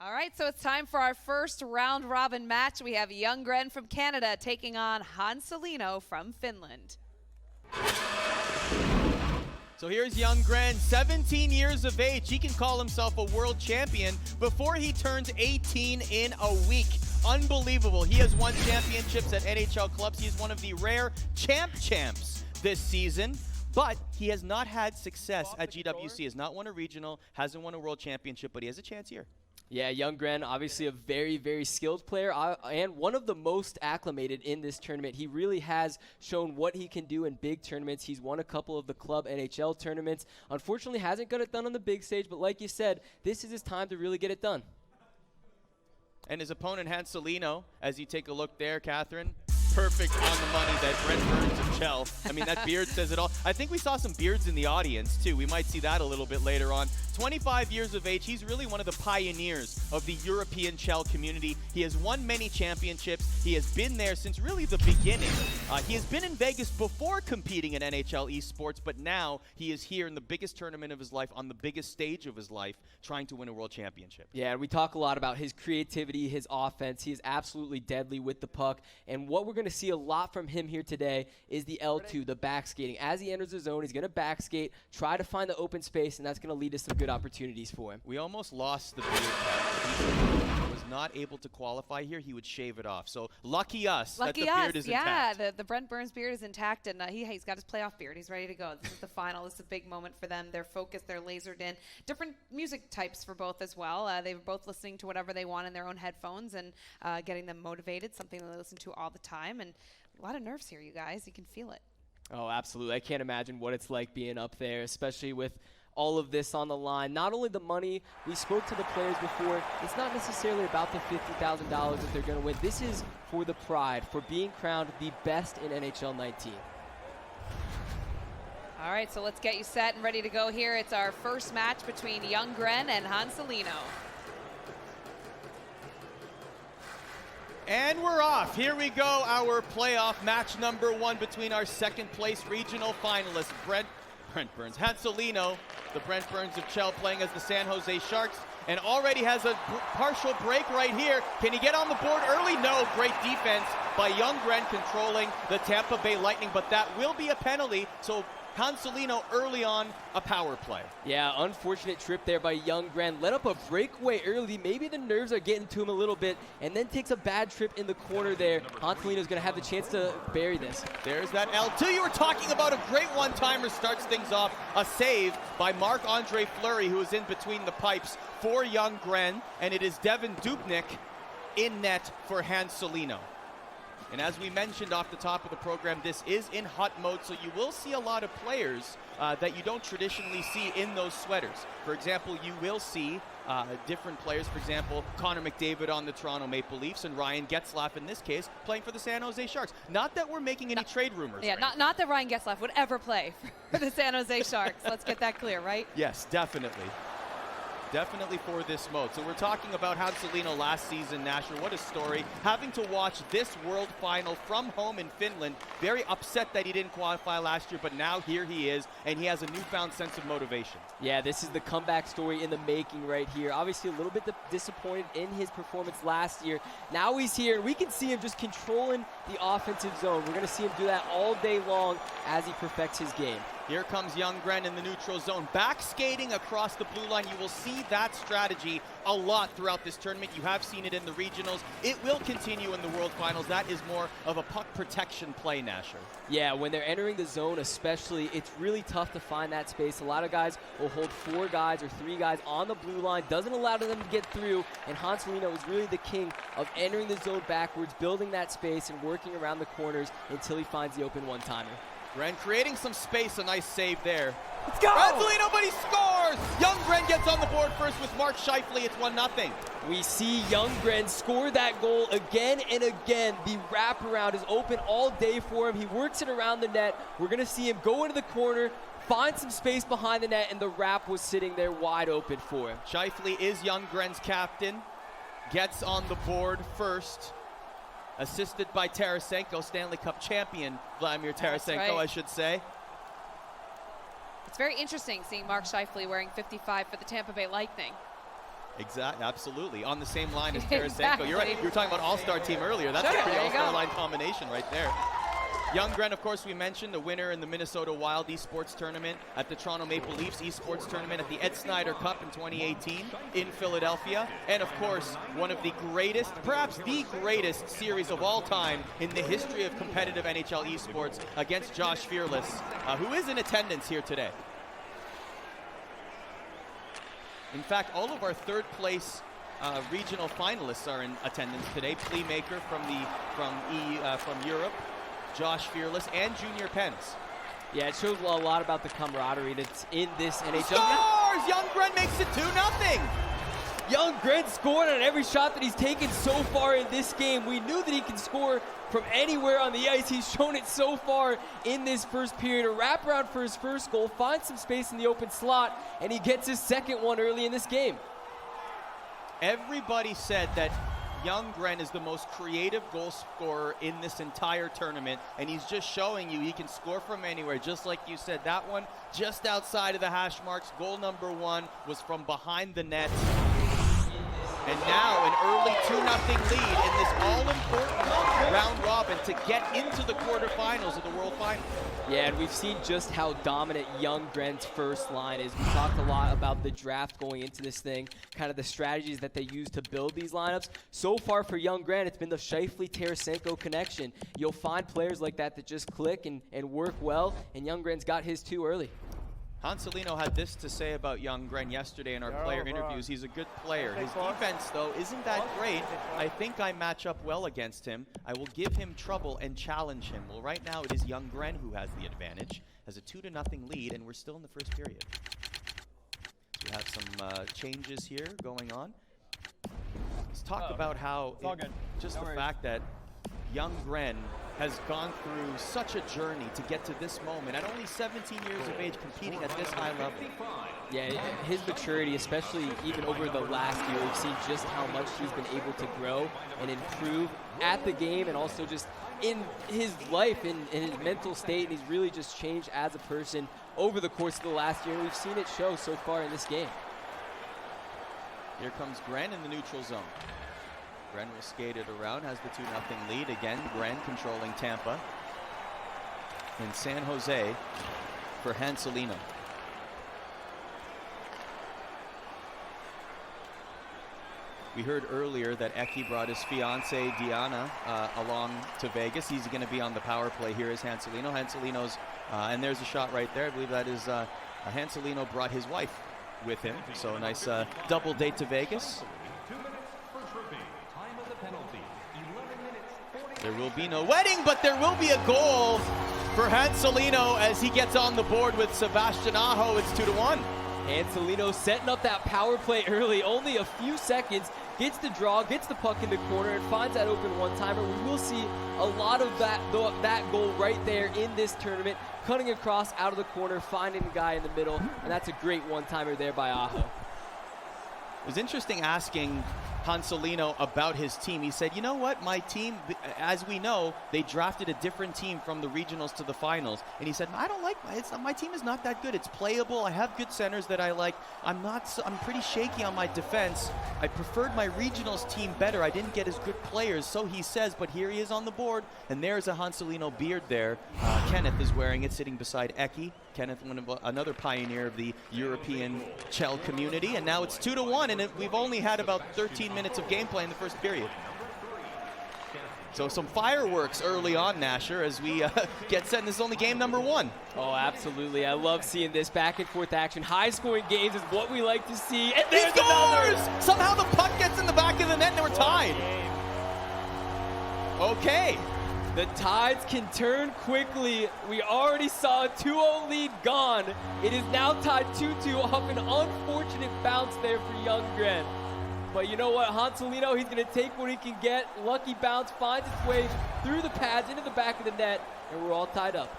All right, so it's time for our first round-robin match. We have young Gren from Canada taking on Hansulino from Finland. So here's young Gren, 17 years of age. He can call himself a world champion before he turns 18 in a week. Unbelievable. He has won championships at NHL clubs. He is one of the rare champs this season. But he has not had success at GWC. Has not won a regional, hasn't won a world championship, but he has a chance here. Yeah, young Gren, obviously a very, very skilled player and one of the most acclimated in this tournament. He really has shown what he can do in big tournaments. He's won a couple of the club NHL tournaments. Unfortunately, hasn't got it done on the big stage, but like you said, this is his time to really get it done. And his opponent, Hanselino, as you take a look there, Catherine, perfect on the money, that Brent Burns of Chell. I mean, that beard says it all. I think we saw some beards in the audience, too. We might see that a little bit later on. 25 years of age, he's really one of the pioneers of the European Chell community. He has won many championships. He has been there since really the beginning. He has been in Vegas before competing in NHL esports, but now he is here in the biggest tournament of his life, on the biggest stage of his life, trying to win a world championship. Yeah, and we talk a lot about his creativity, his offense. He is absolutely deadly with the puck, and what we're going to see a lot from him here today is the L2, the back skating. As he enters the zone, he's going to back skate, try to find the open space, and that's going to lead to some good opportunities for him. We almost lost the beard. He was not able to qualify here. He would shave it off. So lucky us that the beard is intact. Yeah, the Brent Burns beard is intact, and he's got his playoff beard. He's ready to go. This is the final. This is a big moment for them. They're focused. They're lasered in. Different music types for both as well. They were both listening to whatever they want in their own headphones and getting them motivated, something they listen to all the time. And a lot of nerves here, you guys. You can feel it. Oh, absolutely. I can't imagine what it's like being up there, especially with all of this on the line. Not only the money, we spoke to the players before, it's not necessarily about the $50,000 that they're going to win. This is for the pride, for being crowned the best in NHL 19. All right, so let's get you set and ready to go here. It's our first match between young Gren and Hansulino. And we're off. Here we go, our playoff match number 1 between our second place regional finalists, Brent Burns. Hanselino, the Brent Burns of Chell, playing as the San Jose Sharks, and already has a partial break right here. Can he get on the board early? No. Great defense by young Gren controlling the Tampa Bay Lightning, but that will be a penalty, so Hansulino early on, a power play. Yeah, unfortunate trip there by young Gren. Let up a breakaway early. Maybe the nerves are getting to him a little bit, and then takes a bad trip in the corner there. Hansulino's going to have the chance to bury this. There's that L2 you were talking about. A great one-timer starts things off. A save by Marc-Andre Fleury, who is in between the pipes for young Gren, and it is Devin Dubnyk in net for Hansulino. And as we mentioned off the top of the program, this is in hut mode, so you will see a lot of players that you don't traditionally see in those sweaters. For example, you will see different players, for example, Connor McDavid on the Toronto Maple Leafs and Ryan Getzlaf, in this case, playing for the San Jose Sharks. Not that we're making any trade rumors. Yeah, not that Ryan Getzlaf would ever play for the San Jose Sharks. Let's get that clear, right? Yes, definitely. Definitely for this mode. So we're talking about Hansulino last season, Nasher. What a story. Having to watch this World Final from home in Finland. Very upset that he didn't qualify last year, but now here he is, and he has a newfound sense of motivation. Yeah, this is the comeback story in the making right here. Obviously a little bit disappointed in his performance last year. Now he's here, and we can see him just controlling the offensive zone. We're going to see him do that all day long as he perfects his game. Here comes young Gren in the neutral zone. Back skating across the blue line. You will see that strategy a lot throughout this tournament. You have seen it in the regionals. It will continue in the World Finals. That is more of a puck protection play, Nasher. Yeah, when they're entering the zone especially, it's really tough to find that space. A lot of guys will hold 4 guys or 3 guys on the blue line. Doesn't allow them to get through, and Hansulino is really the king of entering the zone backwards, building that space and working around the corners until he finds the open one-timer. Gren creating some space, a nice save there. Let's go! Hanselino, but he scores! Young Gren gets on the board first with Mark Scheifele. It's 1-0. We see young Gren score that goal again and again. The wraparound is open all day for him. He works it around the net. We're going to see him go into the corner, find some space behind the net, and the wrap was sitting there wide open for him. Scheifele is young Gren's captain. Gets on the board first. Assisted by Tarasenko, Stanley Cup champion Vladimir Tarasenko, right. I should say. It's very interesting seeing Mark Scheifele wearing 55 for the Tampa Bay Lightning. Exactly, absolutely. On the same line as Tarasenko. Exactly. You're right. You were talking about all-star team earlier. That's Sure, a pretty there you all-star go. line combination right there. Young Gren, of course, we mentioned, the winner in the Minnesota Wild Esports Tournament, at the Toronto Maple Leafs Esports Tournament, at the Ed Snyder Cup in 2018 in Philadelphia, and of course, one of the greatest, perhaps the greatest series of all time in the history of competitive NHL esports against Josh Fearless, who is in attendance here today. In fact, all of our third place regional finalists are in attendance today. Playmaker from Europe, Josh Fearless, and Junior Pence. Yeah, it shows a lot about the camaraderie that's in this NHL. Scores! Young Gren makes it 2-0. Young Gren scored on every shot that he's taken so far in this game. We knew that he can score from anywhere on the ice. He's shown it so far in this first period. A wraparound for his first goal, finds some space in the open slot, and he gets his second one early in this game. Everybody said that Young Gren is the most creative goal scorer in this entire tournament, and he's just showing you he can score from anywhere. Just like you said, that one just outside of the hash marks. Goal number 1 was from behind the net. And now an early 2-0 lead in this all-important round robin to get into the quarterfinals of the World Finals. Yeah, and we've seen just how dominant Young Gren's first line is. We talked a lot about the draft going into this thing, kind of the strategies that they use to build these lineups. So far for Young Gren, it's been the Scheifele-Tarasenko connection. You'll find players like that that just click and work well, and Young Gren's got his 2 early. Hanselino had this to say about Young Gren yesterday in our player interviews. He's a good player. His defense, though, isn't that great. I think I match up well against him. I will give him trouble and challenge him. Well, right now it is Young Gren who has the advantage, has a 2-0 lead, and we're still in the first period. We have some changes here going on. Let's talk about how just the fact that Young Gren has gone through such a journey to get to this moment at only 17 years of age, competing at this high level. Yeah, his maturity, especially even over the last year, we've seen just how much he's been able to grow and improve at the game, and also just in his life, in his mental state, and he's really just changed as a person over the course of the last year, and we've seen it show so far in this game. Here comes Gren in the neutral zone. Gren will skate it around, has the 2-0 lead. Again, Gren controlling Tampa. In San Jose for Hansulinho. We heard earlier that Eki brought his fiancée, Diana, along to Vegas. He's going to be on the power play. Here is Hansulinho. Hansulinho's, and there's a shot right there. I believe that is Hansulinho brought his wife with him. So a nice double date to Vegas. There will be no wedding, but there will be a goal for Hanselino as he gets on the board with Sebastian Aho. It's 2-1. Hanselino setting up that power play early, only a few seconds, gets the draw, gets the puck in the corner, and finds that open one-timer. We will see a lot of that goal right there in this tournament, cutting across out of the corner, finding the guy in the middle, and that's a great one-timer there by Aho. It was interesting asking Hanselino about his team. He said, you know what, my team, as we know, they drafted a different team from the regionals to the finals. And he said, I don't like, my team is not that good. It's playable. I have good centers that I like. I'm pretty shaky on my defense. I preferred my regionals team better. I didn't get as good players, so he says, but here he is on the board. And there's a Hanselino beard there. Kenneth is wearing it, sitting beside Eki. Kenneth, another pioneer of the European Chell community. And now it's 2-1, and we've only had about 13 minutes of gameplay in the first period. So some fireworks early on, Nasher, as we get set. And this is only game number 1. Oh, absolutely. I love seeing this back and forth action. High-scoring games is what we like to see. And there's another! Somehow the puck gets in the back of the net, and we're tied. Okay. The tides can turn quickly. We already saw a 2-0 lead gone. It is now tied 2-2 off an unfortunate bounce there for Young Gren. But you know what, Hanselino, he's going to take what he can get. Lucky bounce finds its way through the pads into the back of the net, and we're all tied up.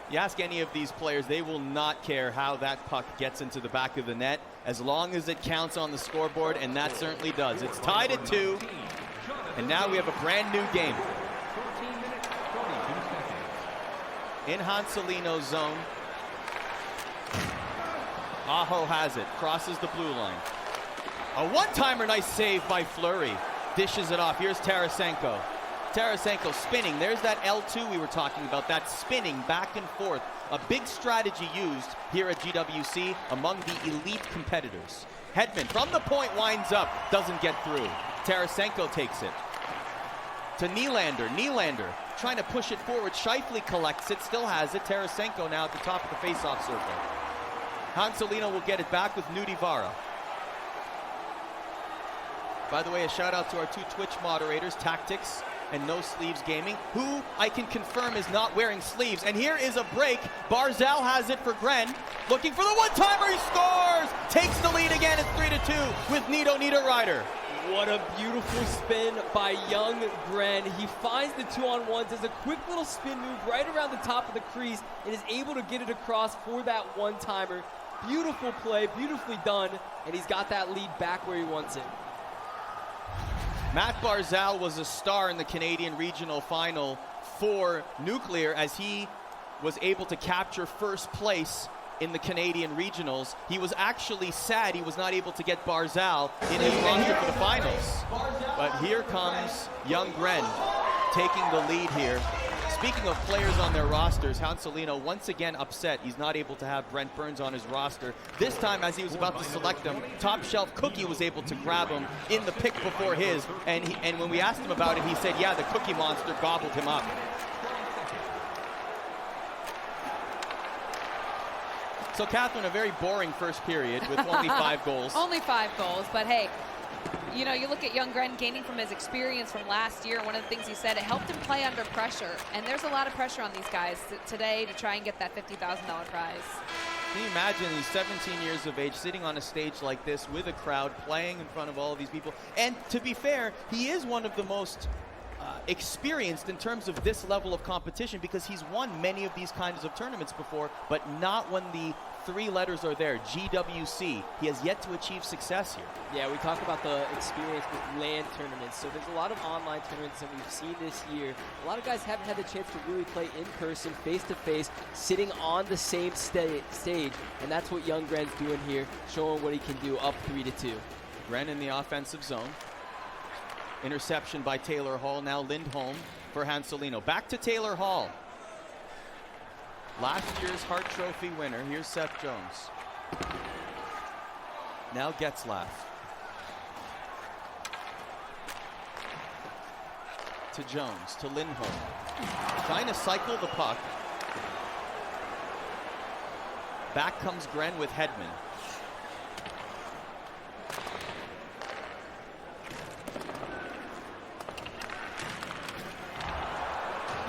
You ask any of these players, they will not care how that puck gets into the back of the net, as long as it counts on the scoreboard, and that certainly does. It's tied at 2, and now we have a brand new game. In Hanselino's zone. Aho has it, crosses the blue line. A one-timer, nice save by Fleury. Dishes it off. Here's Tarasenko. Tarasenko spinning. There's that L2 we were talking about, that spinning back and forth. A big strategy used here at GWC among the elite competitors. Hedman from the point winds up, doesn't get through. Tarasenko takes it to Nylander. Nylander trying to push it forward. Scheifele collects it, still has it. Tarasenko now at the top of the face-off circle. Hanselino will get it back with Nudivara. By the way, a shout out to our 2 Twitch moderators, Tactics and No Sleeves Gaming, who I can confirm is not wearing sleeves. And here is a break. Barzal has it for Gren. Looking for the one-timer, he scores! Takes the lead again at 3-2 with Nito Niederreiter. What a beautiful spin by young Gren. He finds the 2-on-1, does a quick little spin move right around the top of the crease, and is able to get it across for that one-timer. Beautiful play, beautifully done, and he's got that lead back where he wants it. Matt Barzal was a star in the Canadian Regional Final for Nuclear as he was able to capture first place in the Canadian Regionals. He was actually sad he was not able to get Barzal in his roster for the finals. But here comes young Gren taking the lead here. Speaking of players on their rosters, Hansulino once again upset he's not able to have Brent Burns on his roster. This time, as he was about to select him, Top Shelf Cookie was able to grab him in the pick before his, and when we asked him about it, he said, yeah, the Cookie Monster gobbled him up. So, Catherine, a very boring first period with only 5 goals. Only 5 goals, but hey, you know, you look at young Gren gaining from his experience from last year. One of the things he said, it helped him play under pressure. And there's a lot of pressure on these guys today to try and get that $50,000 prize. Can you imagine he's 17 years of age sitting on a stage like this with a crowd playing in front of all of these people? And to be fair, he is one of the most experienced in terms of this level of competition because he's won many of these kinds of tournaments before, but not when the 3 letters are there, GWC. He has yet to achieve success here. Yeah, we talk about the experience with LAN tournaments. So there's a lot of online tournaments that we've seen this year. A lot of guys haven't had the chance to really play in person, face-to-face, sitting on the same stage. And that's what young Gren's doing here, showing what he can do up 3-2. Gren in the offensive zone. Interception by Taylor Hall. Now Lindholm for Hanselino. Back to Taylor Hall. Last year's Hart Trophy winner. Here's Seth Jones. Now Getzlaff. To Jones, to Lindholm. Trying to cycle the puck. Back comes Gren with Hedman.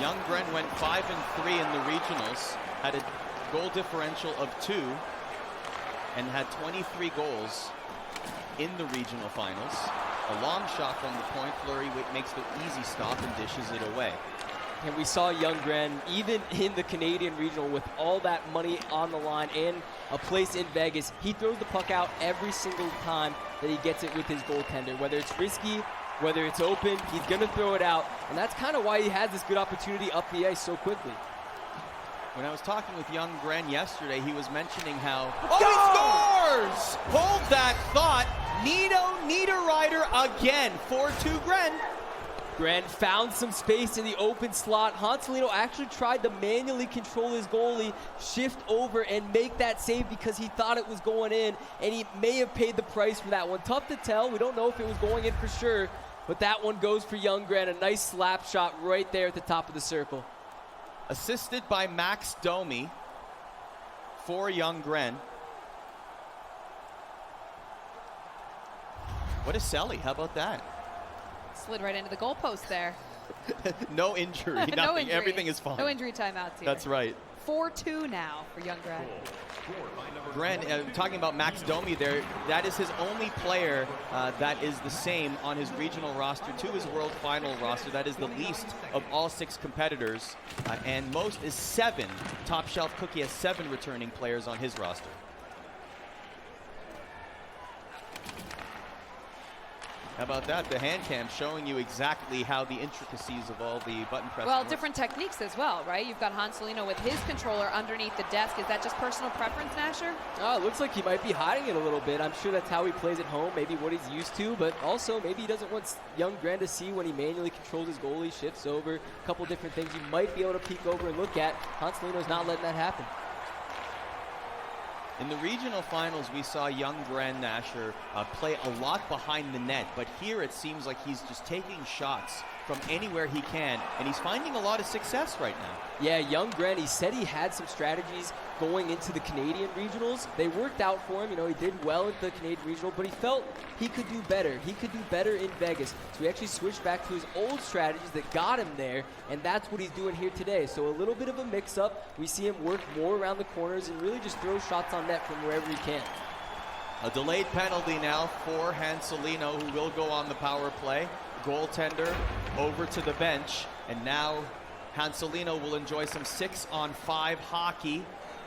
Young Gren went 5-3 in the regionals, had a goal differential of 2, and had 23 goals in the regional finals. A long shot from the point. Fleury makes the easy stop and dishes it away. And we saw young Gren, even in the Canadian regional, with all that money on the line and a place in Vegas, he throws the puck out every single time that he gets it with his goaltender. Whether it's risky, whether it's open, he's going to throw it out. And that's kind of why he has this good opportunity up the ice so quickly. When I was talking with young Gren yesterday, he was mentioning how, he scores! Hold that thought. Nito Niederreiter again, 4-2 Gren. Gren found some space in the open slot. Hanselino actually tried to manually control his goalie, shift over, and make that save because he thought it was going in, and he may have paid the price for that one. Tough to tell. We don't know if it was going in for sure, but that one goes for young Gren. A nice slap shot right there at the top of the circle. Assisted by Max Domi for young Gren. What a celly. How about that? Slid right into the goalpost there. No injury, nothing. No injury. Everything is fine. No injury timeouts here. That's right. 4-2 now for young Gren. Gren, talking about Max Domi there, that is his only player that is the same on his regional roster to his world final roster. That is the least of all 6 competitors, and most is 7. Top Shelf Cookie has 7 returning players on his roster. How about that? The hand cam showing you exactly how the intricacies of all the button press. Well, different techniques as well, right? You've got Hanselino with his controller underneath the desk. Is that just personal preference, Nasher? Oh, it looks like he might be hiding it a little bit. I'm sure that's how he plays at home, maybe what he's used to, but also maybe he doesn't want young Gren to see when he manually controls his goalie, shifts over, a couple different things you might be able to peek over and look at. Hanselino's not letting that happen. In the regional finals, we saw young Gren Nasher play a lot behind the net, but here it seems like he's just taking shots from anywhere he can, and he's finding a lot of success right now. Yeah, young Gren, he said he had some strategies going into the Canadian regionals. They worked out for him. You know, he did well at the Canadian regional, but he felt he could do better. He could do better in Vegas. So he actually switched back to his old strategies that got him there, and that's what he's doing here today. So a little bit of a mix-up. We see him work more around the corners and really just throw shots on net from wherever he can. A delayed penalty now for Hanselino, who will go on the power play. Goaltender over to the bench, and now Hanselino will enjoy some 6-on-5 hockey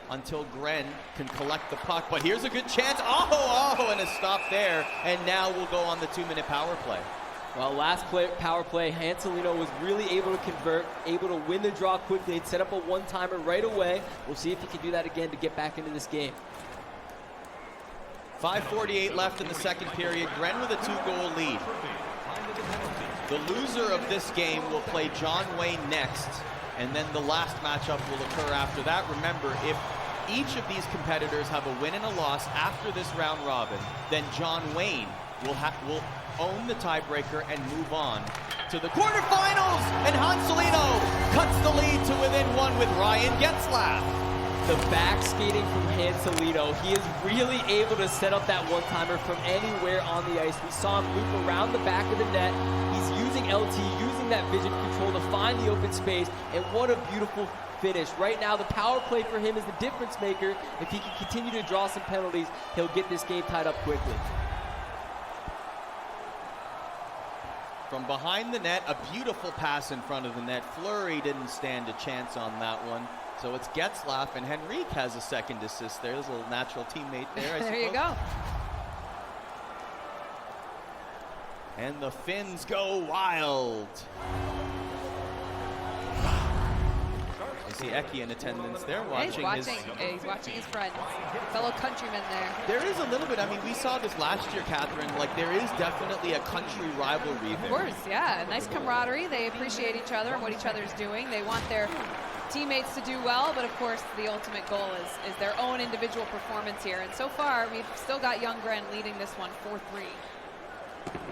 until Gren can collect the puck. But here's a good chance. Oh, and a stop there. And now we'll go on the 2-minute power play. Well, last power play, Hanselino was really able to convert, able to win the draw quickly and set up a one-timer right away. We'll see if he can do that again to get back into this game. 5:48 left in the second period. Gren with a 2-goal lead. The loser of this game will play Johnwayne next, and then the last matchup will occur after that. Remember, if each of these competitors have a win and a loss after this round robin, then Johnwayne will own the tiebreaker and move on to the quarterfinals. And Hansulino cuts the lead to within 1 with Ryan Getzlaff. The back skating from Hanselino, he is really able to set up that one-timer from anywhere on the ice. We saw him loop around the back of the net. He's using LT, using that vision control to find the open space, and what a beautiful finish. Right now, the power play for him is the difference maker. If he can continue to draw some penalties, he'll get this game tied up quickly. From behind the net, a beautiful pass in front of the net. Fleury didn't stand a chance on that one. So it's Getzlaff, and Henrique has a second assist there. There's a little natural teammate there, I suppose. There you go. And the Finns go wild. I see Eki in attendance there He's watching his friend, fellow countryman there. There is a little bit, I mean, we saw this last year, Catherine, like there is definitely a country rivalry there. Of course, yeah, nice camaraderie. They appreciate each other and what each other's doing. They want their teammates to do well, but of course the ultimate goal is their own individual performance here. And so far, we've still got young Gren leading this one 4-3.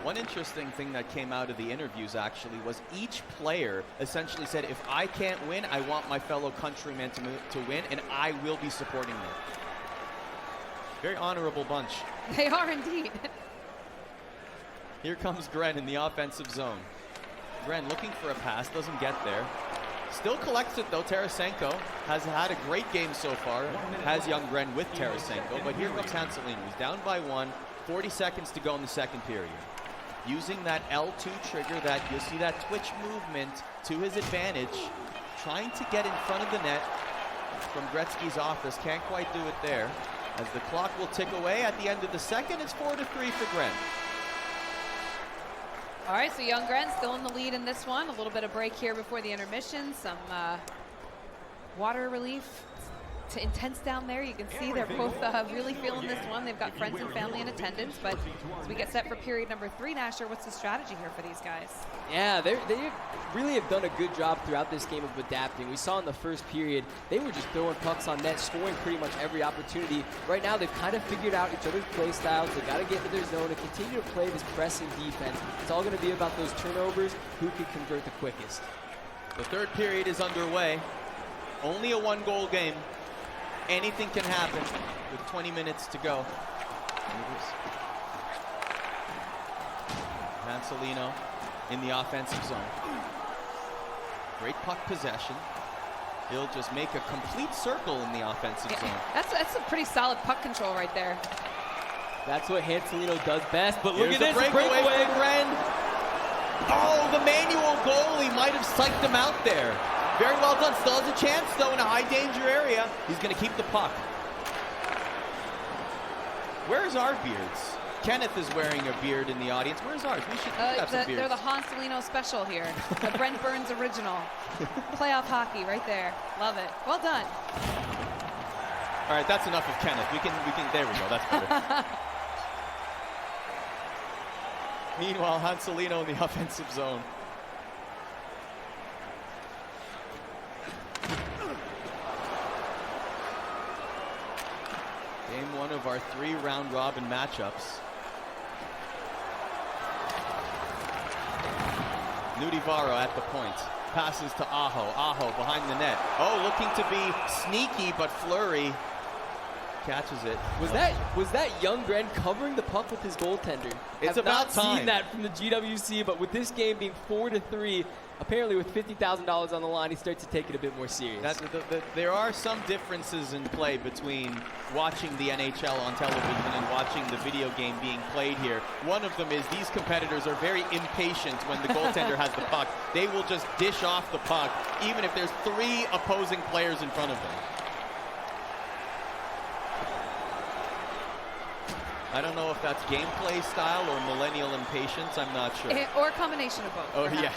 One interesting thing that came out of the interviews actually was each player essentially said, if I can't win, I want my fellow countrymen to win, and I will be supporting them. Very honorable bunch. They are indeed. Here comes Gren in the offensive zone. Gren looking for a pass, doesn't get there. Still collects it though. Tarasenko has had a great game so far. Has young Gren with Tarasenko, but here comes Hanselino. He's down by 1. 40 seconds to go in the second period. Using that L2 trigger, that you'll see that twitch movement to his advantage. Trying to get in front of the net from Gretzky's office. Can't quite do it there. As the clock will tick away at the end of the second, it's 4-3 for Gren. All right, so young Gren still in the lead in this one. A little bit of break here before the intermission. Some water relief. It's intense down there. You can see they're both really feeling this one. They've got friends and family in attendance. But as we get set for period number 3, Nasher, what's the strategy here for these guys? Yeah, they really have done a good job throughout this game of adapting. We saw in the first period, they were just throwing pucks on net, scoring pretty much every opportunity. Right now, they've kind of figured out each other's play styles. They've got to get into their zone and continue to play this pressing defense. It's all going to be about those turnovers, who can convert the quickest. The third period is underway. Only a 1-goal game. Anything can happen with 20 minutes to go. Hanselino in the offensive zone. Great puck possession. He'll just make a complete circle in the offensive zone. That's a pretty solid puck control right there. That's what Hanselino does best, but look Here's at this breakaway for Gren. Oh, the manual goalie might have psyched him out there. Very well done. Still has a chance, though, in a high-danger area. He's going to keep the puck. Where's our beards? Kenneth is wearing a beard in the audience. Where's ours? We should have some beards. They're the Hansulino special here. The Brent Burns original. Playoff hockey right there. Love it. Well done. All right, that's enough of Kenneth. We can, there we go, that's better. Meanwhile, Hanselino in the offensive zone. Game 1 of our 3 round robin matchups. Nudivaro at the point. Passes to Aho. Aho behind the net. Oh, looking to be sneaky, but Fleury catches it. Was that young Gren covering the puck with his goaltender? It's I've about not time. seen that from the GWC, but with this game being 4-3, apparently with $50,000 on the line, he starts to take it a bit more serious. There are some differences in play between watching the NHL on television and watching the video game being played here. One of them is these competitors are very impatient when the goaltender has the puck. They will just dish off the puck, even if there's 3 opposing players in front of them. I don't know if that's gameplay style or millennial impatience. I'm not sure. Or a combination of both. Oh, perhaps. yeah.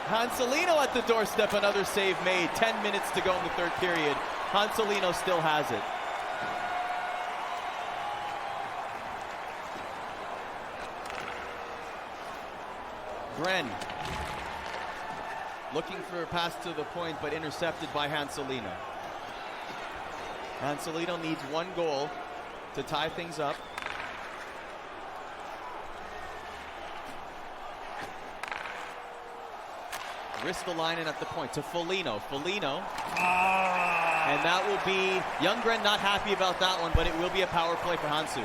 Hanselino at the doorstep, another save made. 10 minutes to go in the 3rd period. Hanselino still has it. Gren looking for a pass to the point, but intercepted by Hanselino. Hanselino needs 1 goal to tie things up. Ristolainen at the point to Foligno. Foligno. And that will be Younggren not happy about that one, but it will be a power play for Hansu,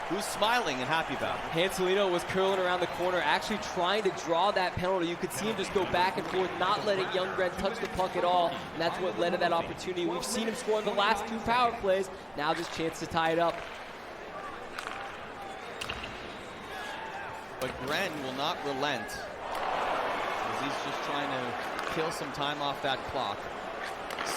who's smiling and happy about it. Hanselino was curling around the corner, actually trying to draw that penalty. You could see him just go back and forth, not letting Younggren touch the puck at all, and that's what led to that opportunity. We've seen him score in the last 2 power plays. Now just a chance to tie it up. But Gren will not relent, as he's just trying to kill some time off that clock.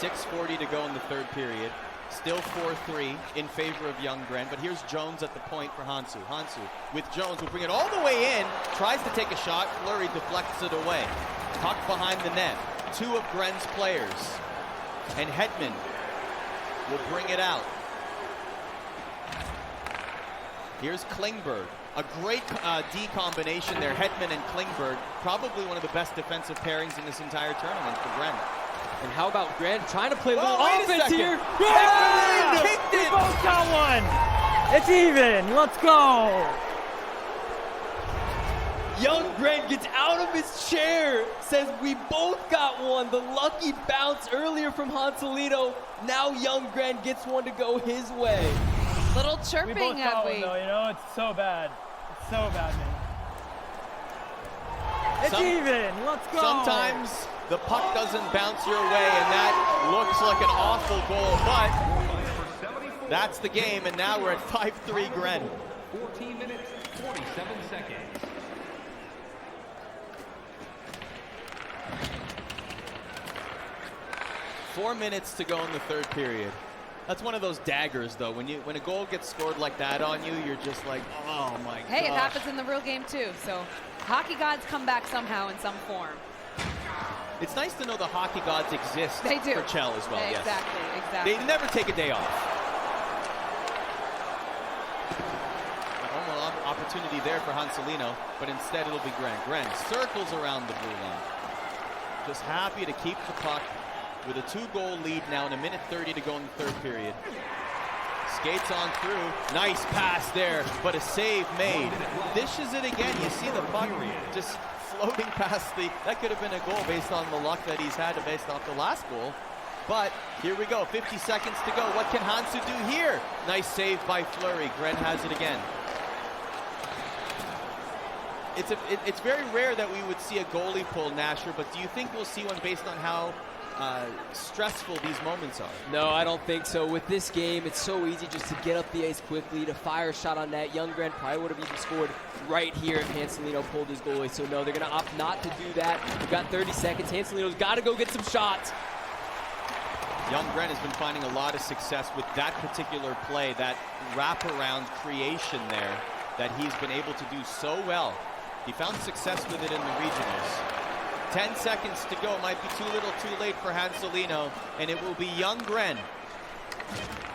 6:40 to go in the 3rd period. Still 4-3 in favor of Younggren, but here's Jones at the point for Hansu. Hansu with Jones will bring it all the way in, tries to take a shot, Fleury deflects it away. Puck behind the net. 2 of Gren's players. And Hedman will bring it out. Here's Klingberg. A great D combination there, Hedman and Klingberg. Probably one of the best defensive pairings in this entire tournament for Gren. And how about Gren trying to play a little wait a offense second. here? Yeah! Kicked We it! both got one. It's even. Let's go. Young Gren gets out of his chair, says we both got one. The lucky bounce earlier from Hanselino. Now Young Gren gets one to go his way. Little We chirping, both have got we? one, though. You know, it's so bad. It's so bad, man. It's even. Let's go. Sometimes the puck doesn't bounce your way, and that looks like an awful goal, but that's the game, and now we're at 5-3 Gren. 14 minutes, 47 seconds. Four minutes to go in the 3rd period. That's one of those daggers, though. When a goal gets scored like that on you, you're just like, oh my god. Hey, it happens in the real game too. So hockey gods come back somehow in some form. It's nice to know the hockey gods exist They do. for Chell as well. Yes. Exactly. They never take a day off. Almost opportunity there for Hanselino, but instead it'll be Gren. Gren circles around the blue line. Just happy to keep the puck with a 2-goal lead now and 1:30 to go in the 3rd period. Skates on through. Nice pass there, but a save made. Dishes it again. You see the puck just floating past the... That could have been a goal based on the luck that he's had based off the last goal. But here we go. 50 seconds to go. What can Hansu do here? Nice save by Fleury. Gren has it again. It's very rare that we would see a goalie pull, Nasher, but do you think we'll see one based on how stressful these moments are? No, I don't think so. With this game, it's so easy just to get up the ice quickly, to fire a shot on net. Young Gren probably would have even scored right here if Hanselino pulled his goalie. So no, they're going to opt not to do that. We've got 30 seconds. Hanselino's got to go get some shots. Young Gren has been finding a lot of success with that particular play, that wraparound creation there that he's been able to do so well. He found success with it in the regionals. 10 seconds to go, might be too little too late for Hanselino, and it will be Young Gren.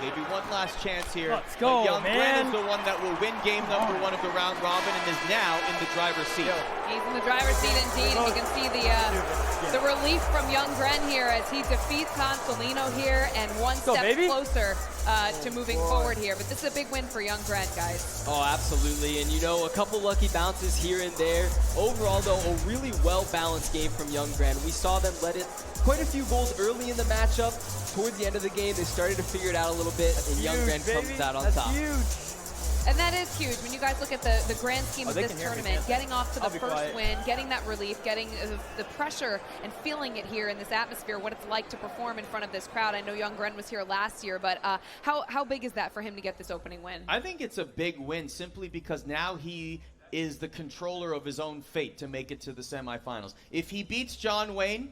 Maybe one last chance here. Let's go, Young Gren man. is the one that will win game number 1 of the round robin and is now in the driver's seat. He's in the driver's seat indeed. You can see the relief from Young Gren here as he defeats Hanselino here and one go, step baby. closer to moving forward here. But this is a big win for Young Gren, guys. Oh, absolutely. And, you know, a couple lucky bounces here and there. Overall, though, a really well-balanced game from Young Gren. We saw them let it quite a few goals early in the matchup. Towards the end of the game, they started to figure it out a little bit, and Young Gren comes out on top. And that is huge when you guys look at the grand scheme of they this can hear me, tournament, man. getting off to the I'll be first quiet. win, getting that relief, getting the pressure and feeling it here in this atmosphere, what it's like to perform in front of this crowd. I know Young Gren was here last year, but how big is that for him to get this opening win? I think it's a big win simply because now he is the controller of his own fate to make it to the semifinals. If he beats Johnwayne,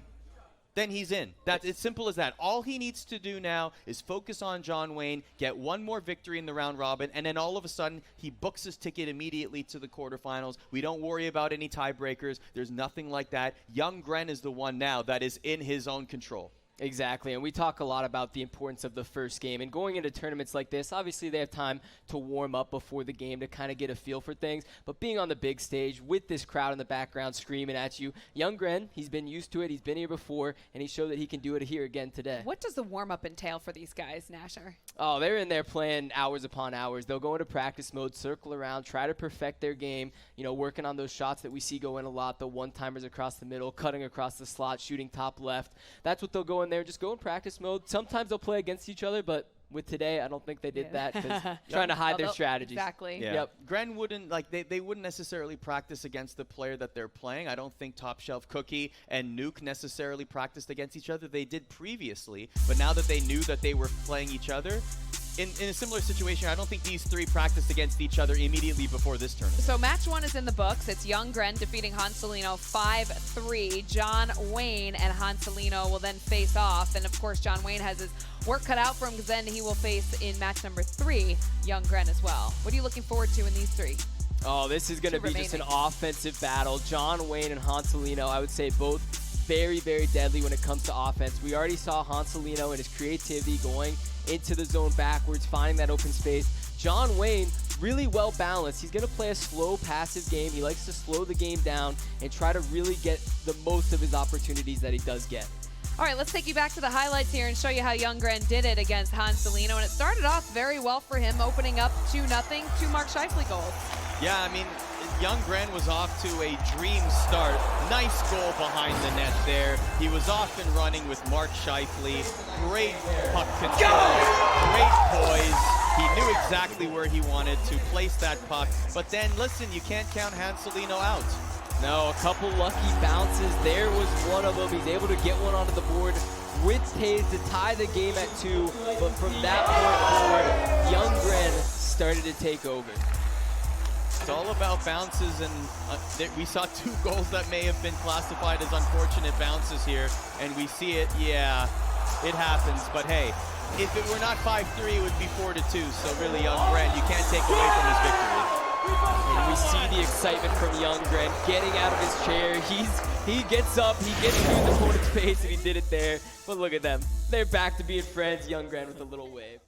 then he's in. That's as simple as that. All he needs to do now is focus on Johnwayne, get one more victory in the round robin, and then all of a sudden he books his ticket immediately to the quarterfinals. We don't worry about any tiebreakers. There's nothing like that. Young Gren is the one now that is in his own control. Exactly, and we talk a lot about the importance of the first game. And going into tournaments like this, obviously they have time to warm up before the game to kind of get a feel for things. But being on the big stage with this crowd in the background screaming at you, Young Gren, he's been used to it. He's been here before, and he showed that he can do it here again today. What does the warm-up entail for these guys, Nasher? Oh, they're in there playing hours upon hours. They'll go into practice mode, circle around, try to perfect their game, you know, working on those shots that we see go in a lot, the one-timers across the middle, cutting across the slot, shooting top left. That's what they'll go in there, just go in practice mode. Sometimes they'll play against each other, but with today, I don't think they did that because trying to hide their strategies. Exactly. Yeah. Yep. Gren wouldn't, like, they wouldn't necessarily practice against the player that they're playing. I don't think Top Shelf Cookie and Nuke necessarily practiced against each other. They did previously, but now that they knew that they were playing each other, in a similar situation, I don't think these three practiced against each other immediately before this tournament. So match 1 is in the books. It's Young Gren defeating Hanselino 5-3. Johnwayne and Hanselino will then face off. And of course, Johnwayne has his work cut out for him because then he will face in match number 3, Young Gren as well. What are you looking forward to in these 3? Oh, this is going to be just an offensive battle. Johnwayne and Hanselino, I would say both very, very deadly when it comes to offense. We already saw Hanselino and his creativity going into the zone backwards, finding that open space. Johnwayne, really well balanced. He's going to play a slow, passive game. He likes to slow the game down and try to really get the most of his opportunities that he does get. All right, let's take you back to the highlights here and show you how Young Gren did it against Hanselino. And it started off very well for him, opening up 2-0, 2 Mark Scheifele goals. Yeah, I mean, Young Gren was off to a dream start. Nice goal behind the net there. He was off and running with Mark Scheifele. Great puck control, great poise. He knew exactly where he wanted to place that puck. But then, listen, you can't count Hanselino out. No, a couple lucky bounces. There was one of them. He's able to get one onto the board with Taze to tie the game at 2. But from that point forward, Young Gren started to take over. It's all about bounces, and we saw 2 goals that may have been classified as unfortunate bounces here, and we see it, yeah, it happens. But hey, if it were not 5-3, it would be 4-2, so really, Young Gren, you can't take away from his victory. And we see the excitement from Young Gren getting out of his chair. He gets up, he gets through the opponent's face, and he did it there. But look at them. They're back to being friends. Young Gren with a little wave.